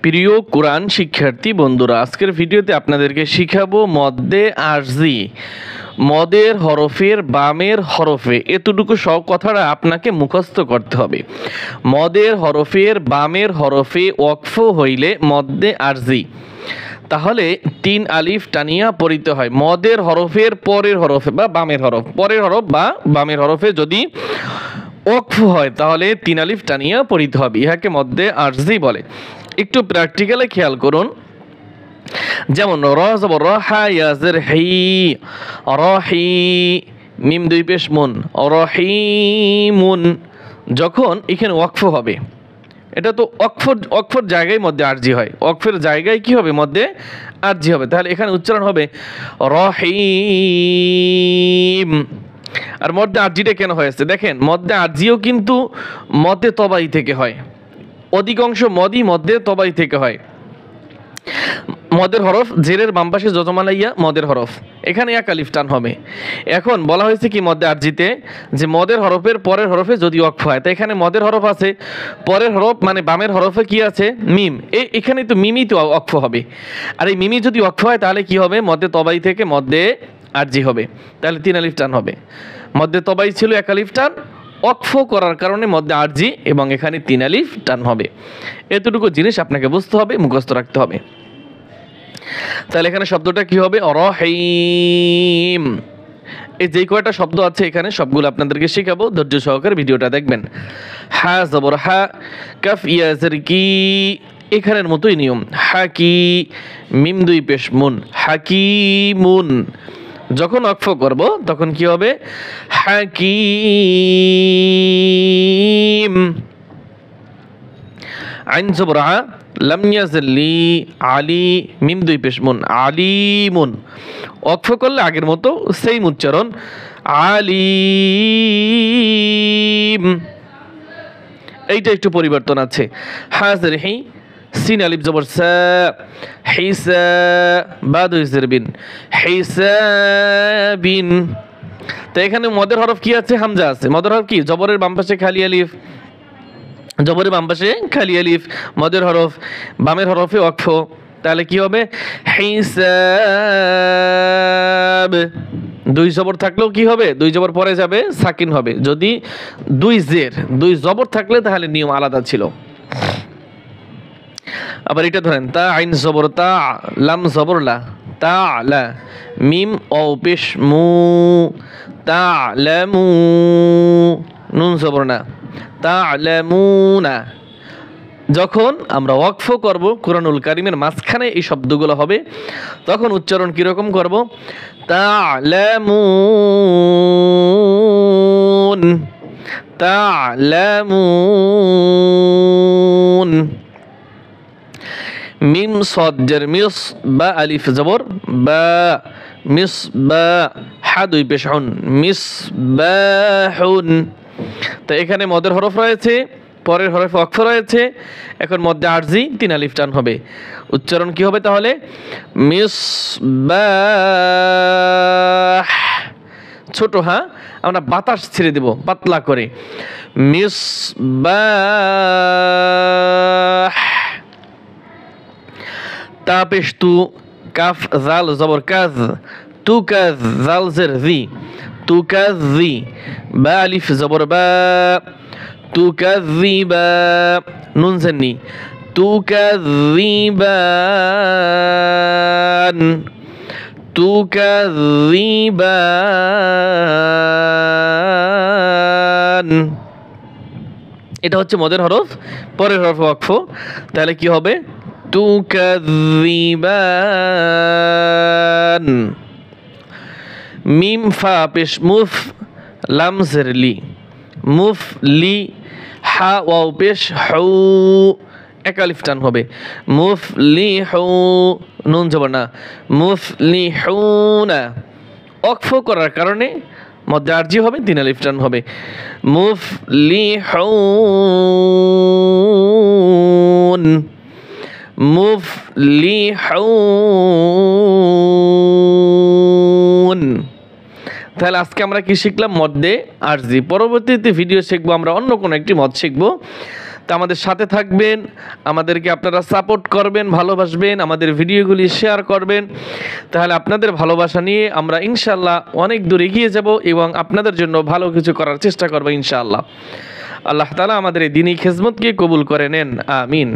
প্রিয় কোরআন শিক্ষার্থী বন্ধুরা, আজকের ভিডিওতে আপনাদেরকে শিখাবো মদ্দে আরজি। মদের হরফের বামের হরফে এতটুকু সব কথাটা আপনাকে মুখস্থ করতে হবে। মদের হরফের বামের হরফে ওয়াকফ হইলে মদ্দে আরজি, তাহলে 3 আলিফ টানিয়া পড়িতে হয়। মদের হরফের পরের হরফে বা বামের হরফ, পরের হরফ বা বামের হরফে যদি ওয়াকফ হয় তাহলে 3 আলিফ টানিয়া পড়িতে হবে। ইহাকে মদ্দে আরজি বলে। একটু প্র্যাকটিক্যালে খেয়াল করুন। যেমন র জবর র, হা ইয়া জের হি, রহি, মিম দুই পেশ মুন, রহিমুন। যখন এখানে ওয়াকফ হবে, এটা তো অক্ষর জায়গায় মধ্যে আরজি হয়, অক্ষরের জায়গায় কি হবে? মধ্যে আরজি হবে। তাহলে এখানে উচ্চারণ হবে রহিম। আর মধ্যে আরজিটা কেন হয়েছে দেখেন, মধ্যে আরজিও কিন্তু মধ্যে তবাই থেকে হয়। অধিকাংশ মদই মধ্যে তবাই থেকে হয়। মদের হরফ জেরের বাম পাশে যজমালাইয়া মদের হরফ, এখানে এক আলিফ টান হবে। এখন বলা হয়েছে কি মধ্যে আরজিতে, যে মদের হরফের পরের হরফে যদি ওয়াকফ হয়, তো এখানে মদের হরফ আছে, পরের হরফ মানে বামের হরফে কি আছে? মিম। এখানে তো মিমই তো ওয়াকফ হবে। আর এই মিমি যদি ওয়াকফ হয় তাহলে কি হবে? মধ্যে তবাই থেকে মধ্যে আরজি হবে, তাহলে 3 আলিফ টান হবে। মধ্যে তবাই ছিল 1 আলিফ টান, ওয়াকফ করার কারণে মধ্যে আরজি এবং এখানে 3 আলিফ টান হবে। এতটুকু জিনিস আপনাকে বুঝতে হবে, মুখস্থ রাখতে হবে। তাহলে এখানে শব্দটা কি হবে? রহিম। এই যে কয়টা শব্দ আছে এখানে সবগুলো আপনাদেরকে শেখাবো, ধৈর্য সহকারে ভিডিওটা দেখবেন। হা জবর হা, কাফ ইয়া জের কি, এখানের মতোই নিয়ম। হাকি, মিম দুই পেশ মুন, হাকিমুন। যখন ওয়াকফ করব তখন কি হবে? হাকিম। আইন জবর আ, লাম ইয়াজলি, আলী, মিম দুই পেশ মুন, আলিমুন। ওয়াকফ করলে আগের মতো সেম উচ্চারণ, আলিম। এইটা একটু পরিবর্তন আছে। হাজের হি, সিন আলিফ জবর সা, হিসা, বা দুই জের বিন, হিসাবিন। তো এখানে মদের হরফ কি আছে? হামজা আছে। মদের হরফ কি? জবরের বাম পাশে খালি আলিফ, জবরের বাম পাশে খালি আলিফ, মদের হরফ, বামের হরফে ওয়াকফ। তাহলে কি হবে? হিসাব। 2 জবর থাকলেও কি হবে? 2 জবর পরে যাবে, সাকিন হবে। যদি 2 জবর থাকলে তাহলে নিয়ম আলাদা ছিল। আবার এটা ধরেন, তা আইন জবর তা, লাম জবর লা, তা লা, মিম ও পেশ মু, তা লামু, নুন জবর না, তা'লামুনা। যখন আমরা ওয়াকফ করব কুরআনুল কারীমের মাঝখানে এই শব্দগুলো হবে, তখন উচ্চারণ কিরকম করব? তা'লামুন, তা'লামুন। মিম সাদ জের মিস, বা আলিফ জবর বা, মিস বা, হা দুই পেশ হুন, মিসবাহুন। তো এখানে মদের হরফ রয়েছে, পরের হরফে ওয়াকফ রয়েছে। এখন মধ্যে আরজি, 3 আলিফ টান হবে। উচ্চারণ কি হবে তাহলে? মিসবাহ। ছোট হা, আমরা বাতাস ছেড়ে দেব পাতলা করে, মিসবাহ। তা পেশ তু, কাফ জাল জবর কাজ, তু কাজ, জাল জের জি, তু কাজ জি, বা আলিফ জবর বা, তু কাজ জি বা, নুন জেননি, তু কাজ জি বান, তু কাজ জি বান। এটা হচ্ছে মদের হরফ, পরের হরফ ওয়াকফ। তাহলে কি হবে? তুকাযিবান। মিম ফা পেশ মুফ, লাম জের লি, মুফলি, হা ওয়াও পেশ হু, 1 আলিফ টান হবে, মুফলিহু, নুন জবর না, মুফলিহুনা। ওয়াকফ করার কারণে মধ্যে আরজি হবে, 3 আলিফ টান হবে, মুফলিহুন, মুফলিহুন। তাহলে আজকে আমরা কি শিখলাম? মধ্যে আরজি। পরবর্তীতে ভিডিও শিখবো আমরা অন্য কোনো একটি মদ শিখবো। তা আমাদের সাথে থাকবেন, আমাদেরকে আপনারা সাপোর্ট করবেন, ভালোবাসবেন, আমাদের ভিডিওগুলি শেয়ার করবেন। তাহলে আপনাদের ভালোবাসা নিয়ে আমরা ইনশাআল্লাহ অনেক দূর এগিয়ে যাব এবং আপনাদের জন্য ভালো কিছু করার চেষ্টা করব ইনশাআল্লাহ। আল্লাহ তাআলা আমাদের এই দ্বীনি খিদমতকে কবুল করে নেন, আমিন।